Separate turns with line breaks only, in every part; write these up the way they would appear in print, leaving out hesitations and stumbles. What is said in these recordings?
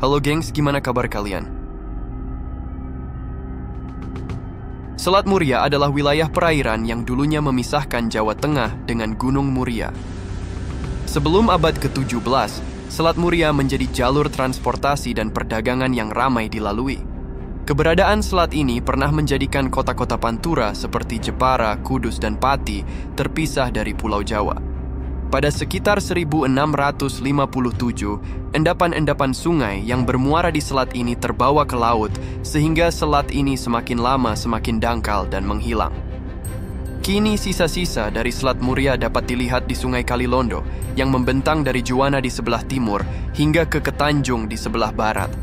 Halo gengs, gimana kabar kalian? Selat Muria adalah wilayah perairan yang dulunya memisahkan Jawa Tengah dengan Gunung Muria. Sebelum abad ke-17, Selat Muria menjadi jalur transportasi dan perdagangan yang ramai dilalui. Keberadaan selat ini pernah menjadikan kota-kota Pantura seperti Jepara, Kudus, dan Pati terpisah dari Pulau Jawa. Pada sekitar 1657, endapan-endapan sungai yang bermuara di selat ini terbawa ke laut, sehingga selat ini semakin lama semakin dangkal dan menghilang. Kini sisa-sisa dari Selat Muria dapat dilihat di Sungai Kalilondo yang membentang dari Juwana di sebelah timur hingga ke Ketanjung di sebelah barat.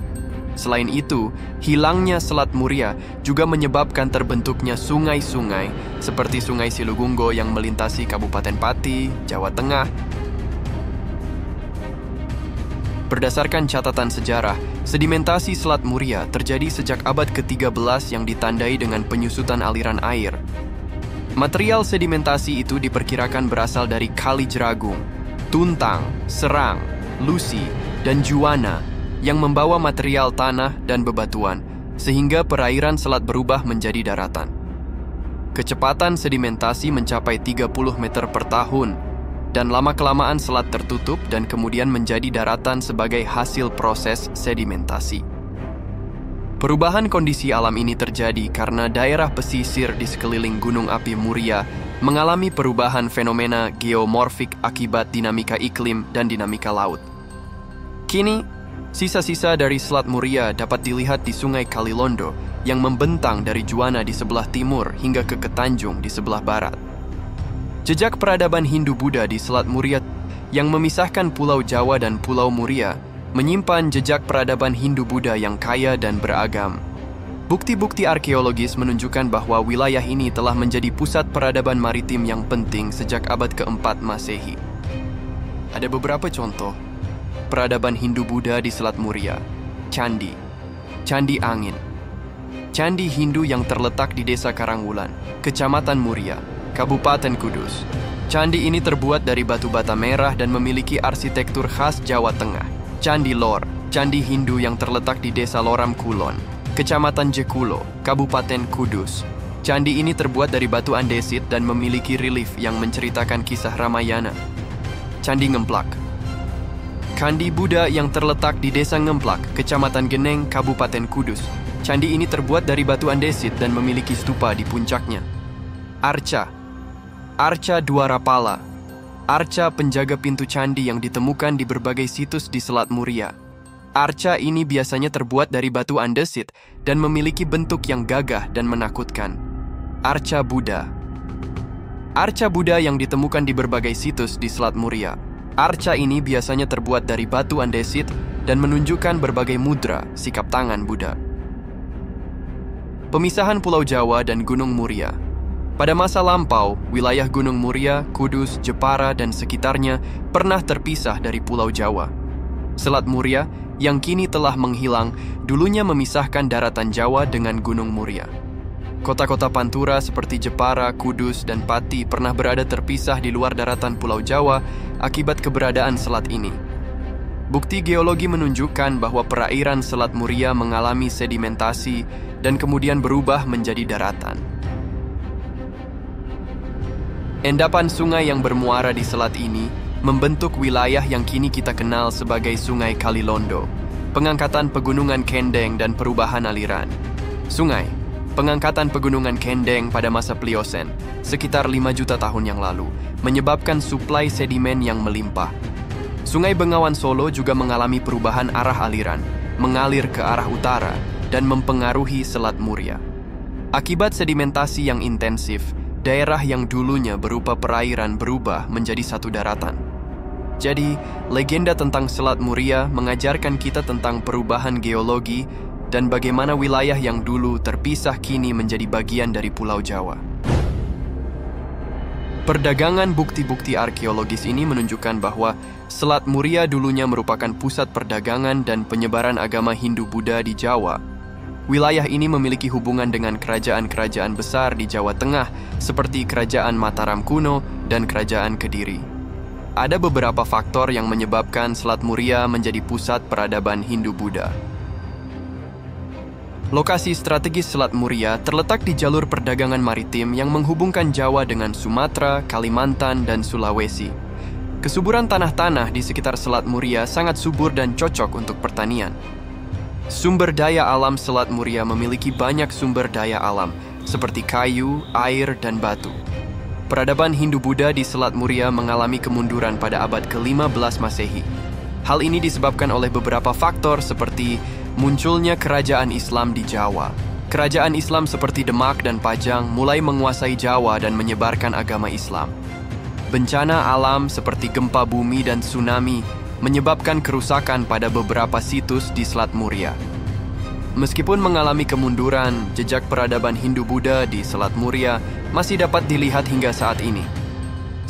Selain itu, hilangnya Selat Muria juga menyebabkan terbentuknya sungai-sungai seperti Sungai Silugunggo yang melintasi Kabupaten Pati, Jawa Tengah. Berdasarkan catatan sejarah, sedimentasi Selat Muria terjadi sejak abad ke-13 yang ditandai dengan penyusutan aliran air. Material sedimentasi itu diperkirakan berasal dari Kali Jeragung, Tuntang, Serang, Lusi, dan Juwana yang membawa material tanah dan bebatuan, sehingga perairan selat berubah menjadi daratan. Kecepatan sedimentasi mencapai 30 meter per tahun, dan lama-kelamaan selat tertutup dan kemudian menjadi daratan sebagai hasil proses sedimentasi. Perubahan kondisi alam ini terjadi karena daerah pesisir di sekeliling Gunung Api Muria mengalami perubahan fenomena geomorfik akibat dinamika iklim dan dinamika laut. Kini, sisa-sisa dari Selat Muria dapat dilihat di Sungai Kalilondo yang membentang dari Juwana di sebelah timur hingga ke Ketanjung di sebelah barat. Jejak peradaban Hindu-Buddha di Selat Muria yang memisahkan Pulau Jawa dan Pulau Muria menyimpan jejak peradaban Hindu-Buddha yang kaya dan beragam. Bukti-bukti arkeologis menunjukkan bahwa wilayah ini telah menjadi pusat peradaban maritim yang penting sejak abad ke-4 Masehi. Ada beberapa contoh peradaban Hindu-Buddha di Selat Muria. Candi, Candi Angin, Candi Hindu yang terletak di Desa Karangwulan, Kecamatan Muria, Kabupaten Kudus. Candi ini terbuat dari batu bata merah dan memiliki arsitektur khas Jawa Tengah. Candi Lor, Candi Hindu yang terletak di Desa Loram Kulon, Kecamatan Jekulo, Kabupaten Kudus. Candi ini terbuat dari batu andesit dan memiliki relief yang menceritakan kisah Ramayana. Candi Ngemplak, Candi Buddha yang terletak di Desa Ngemplak, Kecamatan Geneng, Kabupaten Kudus. Candi ini terbuat dari batu andesit dan memiliki stupa di puncaknya. Arca, Arca Dwarapala, arca penjaga pintu candi yang ditemukan di berbagai situs di Selat Muria. Arca ini biasanya terbuat dari batu andesit dan memiliki bentuk yang gagah dan menakutkan. Arca Buddha, arca Buddha yang ditemukan di berbagai situs di Selat Muria. Arca ini biasanya terbuat dari batu andesit dan menunjukkan berbagai mudra, sikap tangan Buddha. Pemisahan Pulau Jawa dan Gunung Muria. Pada masa lampau, wilayah Gunung Muria, Kudus, Jepara, dan sekitarnya pernah terpisah dari Pulau Jawa. Selat Muria, yang kini telah menghilang, dulunya memisahkan daratan Jawa dengan Gunung Muria. Kota-kota Pantura seperti Jepara, Kudus, dan Pati pernah berada terpisah di luar daratan Pulau Jawa akibat keberadaan selat ini. Bukti geologi menunjukkan bahwa perairan Selat Muria mengalami sedimentasi dan kemudian berubah menjadi daratan. Endapan sungai yang bermuara di selat ini membentuk wilayah yang kini kita kenal sebagai Sungai Kalilondo, pengangkatan pegunungan Kendeng dan perubahan aliran. Sungai, pengangkatan pegunungan Kendeng pada masa Pliosen, sekitar 5 juta tahun yang lalu, menyebabkan suplai sedimen yang melimpah. Sungai Bengawan Solo juga mengalami perubahan arah aliran, mengalir ke arah utara, dan mempengaruhi Selat Muria. Akibat sedimentasi yang intensif, daerah yang dulunya berupa perairan berubah menjadi satu daratan. Jadi, legenda tentang Selat Muria mengajarkan kita tentang perubahan geologi dan bagaimana wilayah yang dulu terpisah kini menjadi bagian dari Pulau Jawa. Perdagangan bukti-bukti arkeologis ini menunjukkan bahwa Selat Muria dulunya merupakan pusat perdagangan dan penyebaran agama Hindu-Buddha di Jawa. Wilayah ini memiliki hubungan dengan kerajaan-kerajaan besar di Jawa Tengah seperti Kerajaan Mataram kuno dan Kerajaan Kediri. ada beberapa faktor yang menyebabkan Selat Muria menjadi pusat peradaban Hindu-Buddha. Lokasi strategis Selat Muria terletak di jalur perdagangan maritim yang menghubungkan Jawa dengan Sumatera, Kalimantan, dan Sulawesi. Kesuburan tanah-tanah di sekitar Selat Muria sangat subur dan cocok untuk pertanian. Sumber daya alam Selat Muria memiliki banyak sumber daya alam, seperti kayu, air, dan batu. Peradaban Hindu-Buddha di Selat Muria mengalami kemunduran pada abad ke-15 Masehi. Hal ini disebabkan oleh beberapa faktor seperti munculnya kerajaan Islam di Jawa. Kerajaan Islam seperti Demak dan Pajang mulai menguasai Jawa dan menyebarkan agama Islam. Bencana alam seperti gempa bumi dan tsunami menyebabkan kerusakan pada beberapa situs di Selat Muria. Meskipun mengalami kemunduran, jejak peradaban Hindu-Buddha di Selat Muria masih dapat dilihat hingga saat ini.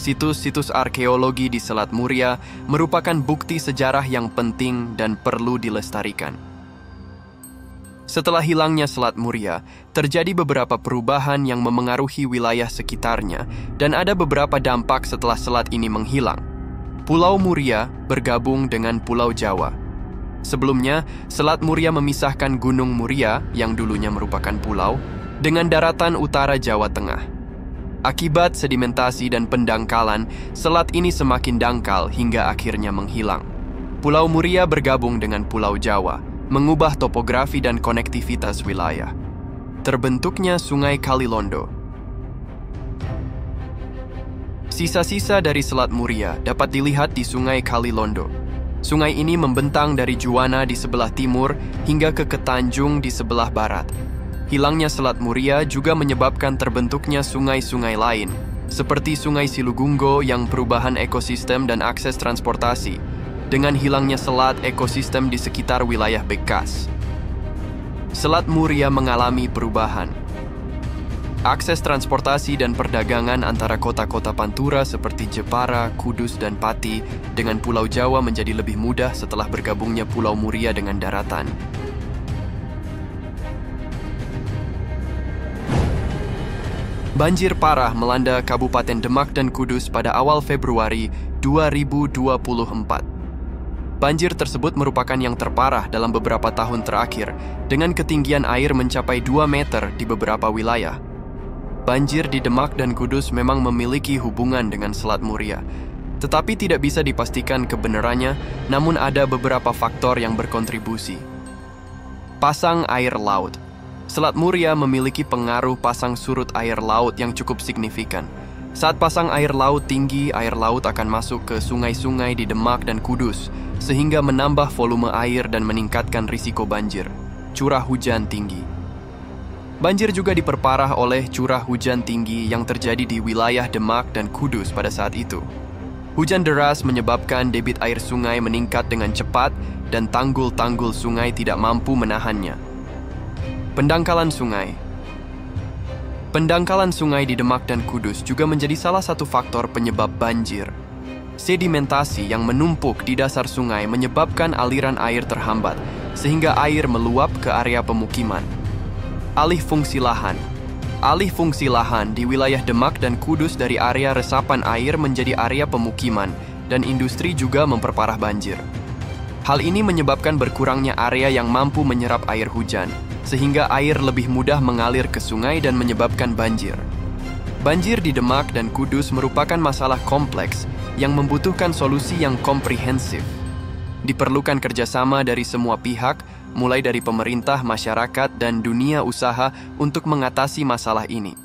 Situs-situs arkeologi di Selat Muria merupakan bukti sejarah yang penting dan perlu dilestarikan. Setelah hilangnya Selat Muria, terjadi beberapa perubahan yang memengaruhi wilayah sekitarnya dan ada beberapa dampak setelah selat ini menghilang. Pulau Muria bergabung dengan Pulau Jawa. Sebelumnya, Selat Muria memisahkan Gunung Muria yang dulunya merupakan pulau dengan daratan utara Jawa Tengah. Akibat sedimentasi dan pendangkalan, selat ini semakin dangkal hingga akhirnya menghilang. Pulau Muria bergabung dengan Pulau Jawa, mengubah topografi dan konektivitas wilayah. Terbentuknya Sungai Kalilondo. Sisa-sisa dari Selat Muria dapat dilihat di Sungai Kalilondo. Sungai ini membentang dari Juwana di sebelah timur hingga ke Ketanjung di sebelah barat. Hilangnya Selat Muria juga menyebabkan terbentuknya sungai-sungai lain, seperti Sungai Silugunggo yang perubahan ekosistem dan akses transportasi. Dengan hilangnya selat, ekosistem di sekitar wilayah bekas. Selat Muria mengalami perubahan. Akses transportasi dan perdagangan antara kota-kota Pantura seperti Jepara, Kudus, dan Pati dengan Pulau Jawa menjadi lebih mudah setelah bergabungnya Pulau Muria dengan daratan. Banjir parah melanda Kabupaten Demak dan Kudus pada awal Februari 2024. Banjir tersebut merupakan yang terparah dalam beberapa tahun terakhir, dengan ketinggian air mencapai 2 meter di beberapa wilayah. Banjir di Demak dan Kudus memang memiliki hubungan dengan Selat Muria, tetapi tidak bisa dipastikan kebenarannya, namun ada beberapa faktor yang berkontribusi. Pasang air laut. Selat Muria memiliki pengaruh pasang surut air laut yang cukup signifikan. Saat pasang air laut tinggi, air laut akan masuk ke sungai-sungai di Demak dan Kudus, sehingga menambah volume air dan meningkatkan risiko banjir. Curah hujan tinggi. Banjir juga diperparah oleh curah hujan tinggi yang terjadi di wilayah Demak dan Kudus pada saat itu. Hujan deras menyebabkan debit air sungai meningkat dengan cepat dan tanggul-tanggul sungai tidak mampu menahannya. Pendangkalan sungai. Pendangkalan sungai di Demak dan Kudus juga menjadi salah satu faktor penyebab banjir. Sedimentasi yang menumpuk di dasar sungai menyebabkan aliran air terhambat, sehingga air meluap ke area pemukiman. Alih fungsi lahan. Alih fungsi lahan di wilayah Demak dan Kudus dari area resapan air menjadi area pemukiman, dan industri juga memperparah banjir. Hal ini menyebabkan berkurangnya area yang mampu menyerap air hujan, sehingga air lebih mudah mengalir ke sungai dan menyebabkan banjir. Banjir di Demak dan Kudus merupakan masalah kompleks yang membutuhkan solusi yang komprehensif. Diperlukan kerjasama dari semua pihak, mulai dari pemerintah, masyarakat, dan dunia usaha untuk mengatasi masalah ini.